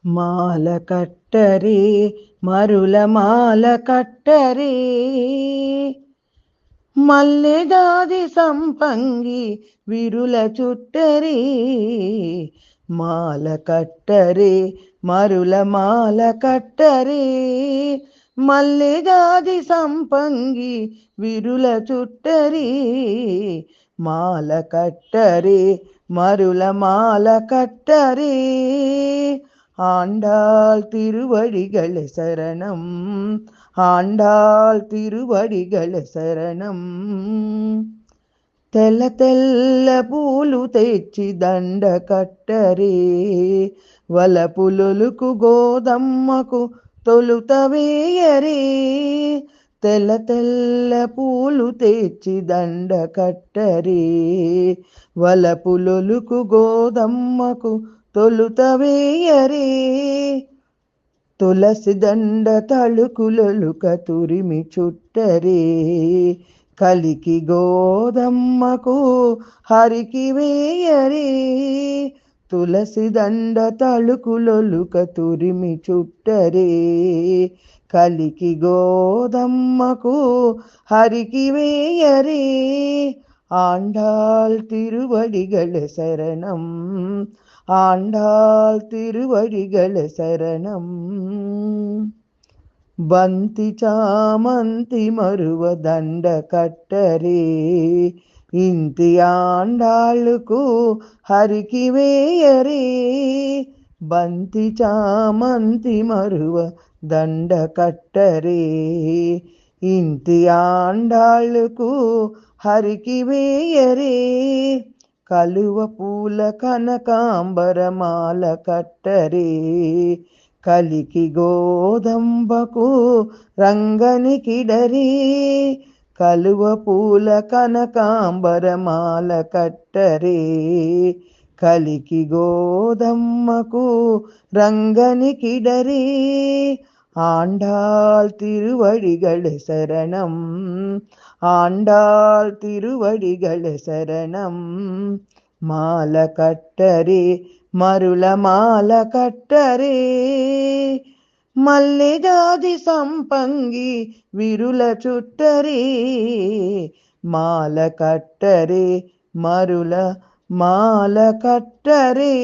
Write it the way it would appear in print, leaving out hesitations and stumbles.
మాల కట్టరే మరుల మాల కట్టరే మల్లెదాది సంపంగి విరుల చుట్టరే మాల కట్టరే మరుల మాల కట్టరే మల్లెదాది సంపంగి విరుల చుట్టరే మాల కట్టరే మరుల మాల కట్టరే ஆண்டாள் திருவடிகளே சரணம் ఆండాళ్ తిరువడిగల శరణం తెల్ల తెల్ల పూలు తెచ్చి దండ కట్టరే వలపులొలుకు గోదమ్మకు తొలుత వేయరే తెల్ల తెల్ల పూలు తెచ్చి దండ కట్టరే వలపులొలుకు గోదమ్మకు తొలుత వేయరే తులసి దండ తళుకులొలుక తురిమి చుట్టరే కలికి గోదమ్మకు హరికి వేయరే తులసి దండ తళుకులొలుక తురిమి చుట్టరే కలికి గోదమ్మకు హరికి వేయరే ఆండాళ్ తిరువడిగల శరణం ఆండాళ్ తిరువడిగల శరణం బంతి చామంతి మరువ దండ కట్టరే ఇంటి ఆండాళ్ళకు హరికి వేయరే బంతి చామంతి మరువ దండ కట్టరే ఇంటి ఆండాళ్ళకు హరికి వేయరే కలువ పూల కనకాంబరమాల కట్టరే కలికి గోదంబకు రంగనికిడరే కలువ పూల కనకాంబరమాల కట్టరే కలికి గోదమ్మకు రంగనికిడరే ஆண்டாள் திருவடிகளே சரணம் ஆண்டாள் திருவடிகளே சரணம் మాల కట్టరే మరుల మాల కట్టరే మల్లెజాది సంపంగి విరుల చుట్టరే మాల కట్టరే మరుల మాల కట్టరే